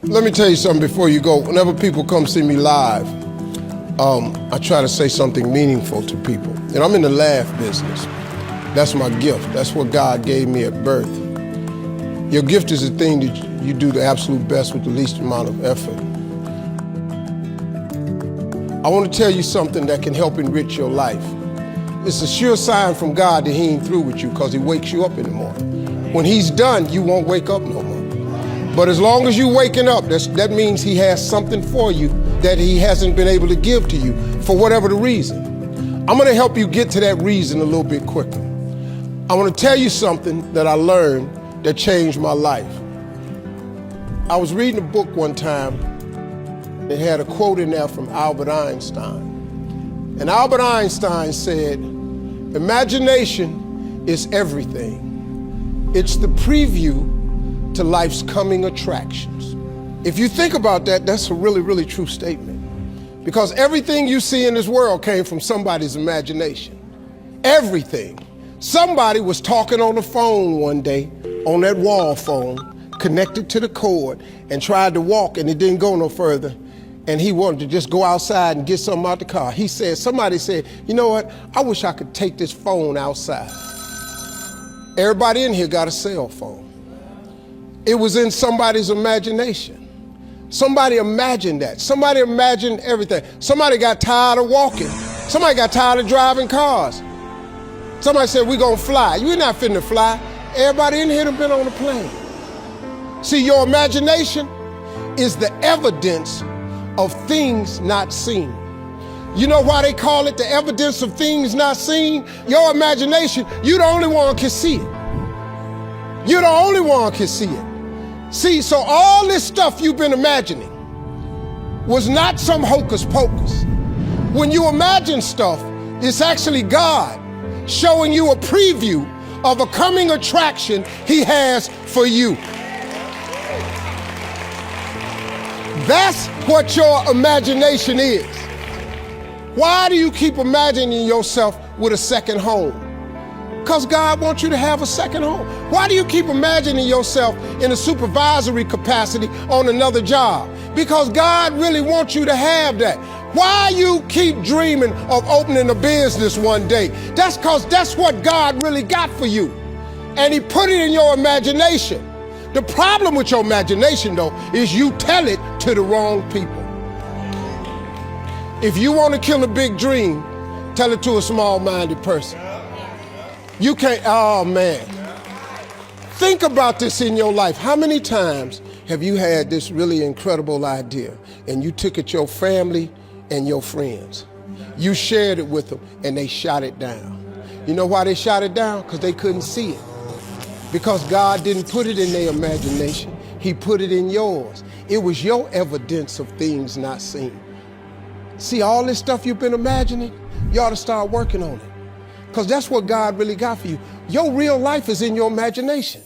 Let me tell you something before you go. Whenever people come see me live, I try to say something meaningful to people. And I'm in the laugh business. That's my gift. That's what God gave me at birth. Your gift is the thing that you do the absolute best with the least amount of effort. I want to tell you something that can help enrich your life. It's a sure sign from God that he ain't through with you because he wakes you up in the morning. When he's done, you won't wake up no more. But as long as you're waking up, that means he has something for you that he hasn't been able to give to you for whatever the reason. I'm going to help you get to that reason a little bit quicker. I want to tell you something that I learned that changed my life. I was reading a book one time. It had a quote in there from Albert Einstein. And Albert Einstein said, "Imagination is everything. It's the preview to life's coming attractions." If you think about that, that's a really, really true statement. Because everything you see in this world came from somebody's imagination. Everything. Somebody was talking on the phone one day, on that wall phone, connected to the cord, and tried to walk, and it didn't go no further. And he wanted to just go outside and get something out the car. Somebody said, "You know what? I wish I could take this phone outside." Everybody in here got a cell phone. It was in somebody's imagination. Somebody imagined that. Somebody imagined everything. Somebody got tired of walking. Somebody got tired of driving cars. Somebody said, "We're gonna fly." You're not finna fly. Everybody in here done been on a plane. See, your imagination is the evidence of things not seen. You know why they call it the evidence of things not seen? Your imagination, you the only one can see it. You're the only one can see it. See, so all this stuff you've been imagining was not some hocus pocus. When you imagine stuff, it's actually God showing you a preview of a coming attraction he has for you. That's what your imagination is. Why do you keep imagining yourself with a second home? Because God wants you to have a second home. Why do you keep imagining yourself in a supervisory capacity on another job? Because God really wants you to have that. Why you keep dreaming of opening a business one day? That's because that's what God really got for you. And he put it in your imagination. The problem with your imagination, though, is you tell it to the wrong people. If you want to kill a big dream, tell it to a small-minded person. You can't, oh man. Think about this in your life. How many times have you had this really incredible idea and you took it to your family and your friends? You shared it with them and they shot it down. You know why they shot it down? Because they couldn't see it. Because God didn't put it in their imagination. He put it in yours. It was your evidence of things not seen. See, all this stuff you've been imagining, you ought to start working on it. Because that's what God really got for you. Your real life is in your imagination.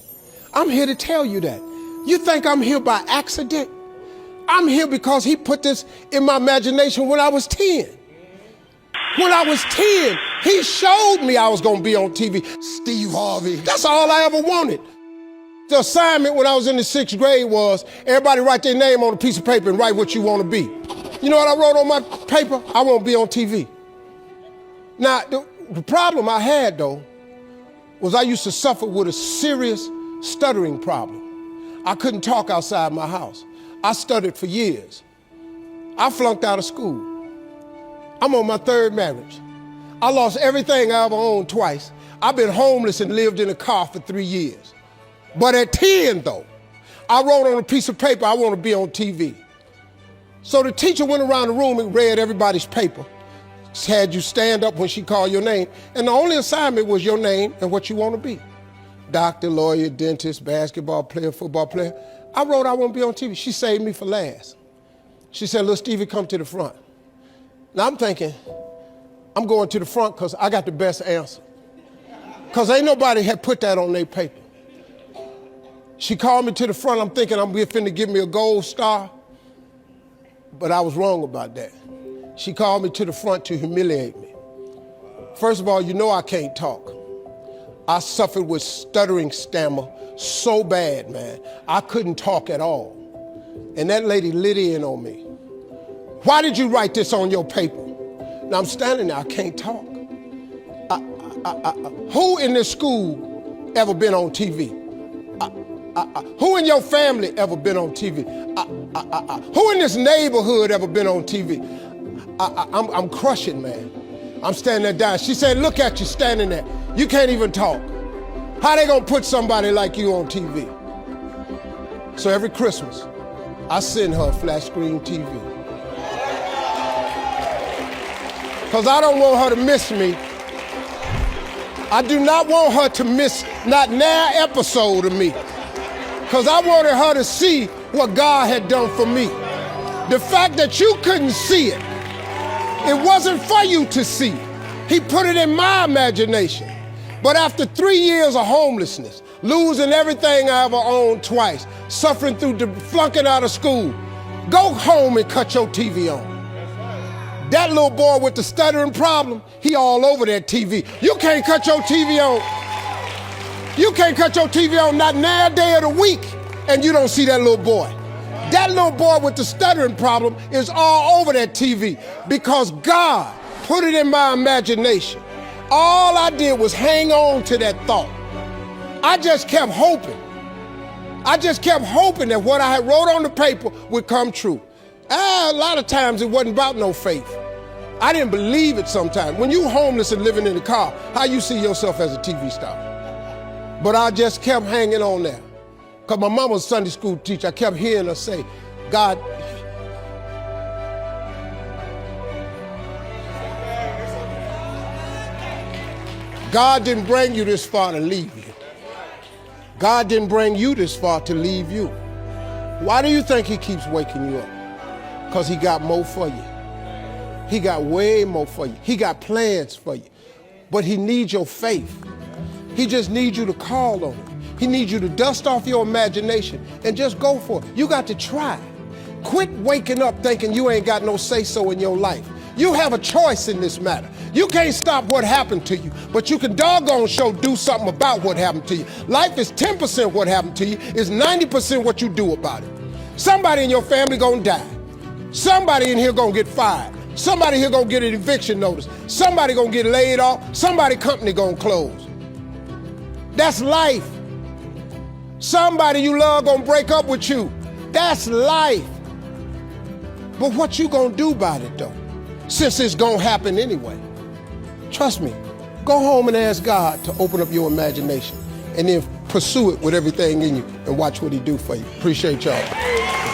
I'm here to tell you that. You think I'm here by accident? I'm here because he put this in my imagination when I was 10. When I was 10, he showed me I was going to be on TV. Steve Harvey. That's all I ever wanted. The assignment when I was in the 6th grade was everybody write their name on a piece of paper and write what you want to be. You know what I wrote on my paper? I want to be on TV. Now, the problem I had, though, was I used to suffer with a serious stuttering problem. I couldn't talk outside my house. I stuttered for years. I flunked out of school. I'm on my 3rd marriage. I lost everything I ever owned twice. I've been homeless and lived in a car for 3 years. But at 10, though, I wrote on a piece of paper, I want to be on TV. So the teacher went around the room and read everybody's paper. Had you stand up when she called your name. And the only assignment was your name and what you want to be. Doctor, lawyer, dentist, basketball player, football player. I wrote I want to be on TV. She saved me for last. She said, "Little Stevie, come to the front." Now I'm thinking, I'm going to the front because I got the best answer. Because ain't nobody had put that on their paper. She called me to the front. I'm thinking I'm finna give me a gold star. But I was wrong about that. She called me to the front to humiliate me. First of all, you know I can't talk. I suffered with stuttering stammer so bad, man. I couldn't talk at all. And that lady lit in on me. Why did you write this on your paper? Now I'm standing there, I can't talk. Who in this school ever been on TV? Who in your family ever been on TV? Who in this neighborhood ever been on TV? I'm crushing, man. I'm standing there dying. She said, look at you standing there. You can't even talk. How they gonna put somebody like you on TV? So every Christmas, I send her a flat screen TV. Because I don't want her to miss me. I do not want her to miss not an episode of me. Because I wanted her to see what God had done for me. The fact that you couldn't see it, it wasn't for you to see. He put it in my imagination. But after 3 years of homelessness, losing everything I ever owned twice, suffering through flunking out of school, go home and cut your TV on. That little boy with the stuttering problem, he all over that TV. You can't cut your TV on. You can't cut your TV on not a day of the week and you don't see that little boy. That little boy with the stuttering problem is all over that TV because God put it in my imagination. All I did was hang on to that thought. I just kept hoping. I just kept hoping that what I had wrote on the paper would come true. A lot of times it wasn't about no faith. I didn't believe it sometimes. When you homeless and living in the car, how you see yourself as a TV star? But I just kept hanging on there. Because my mama was a Sunday school teacher. I kept hearing her say, God, God didn't bring you this far to leave you. God didn't bring you this far to leave you. Why do you think he keeps waking you up? Because he got more for you. He got way more for you. He got plans for you. But he needs your faith. He just needs you to call on him. He needs you to dust off your imagination and just go for it. You got to try. Quit waking up thinking you ain't got no say-so in your life. You have a choice in this matter. You can't stop what happened to you, but you can doggone sure do something about what happened to you. Life is 10% what happened to you, it's 90% what you do about it. Somebody in your family gonna die. Somebody in here gonna get fired. Somebody here gonna get an eviction notice. Somebody gonna get laid off. Somebody company gonna close. That's life. Somebody you love gonna break up with you. That's life. But what you gonna do about it though? Since it's gonna happen anyway. Trust me, go home and ask God to open up your imagination and then pursue it with everything in you and watch what he do for you. Appreciate y'all.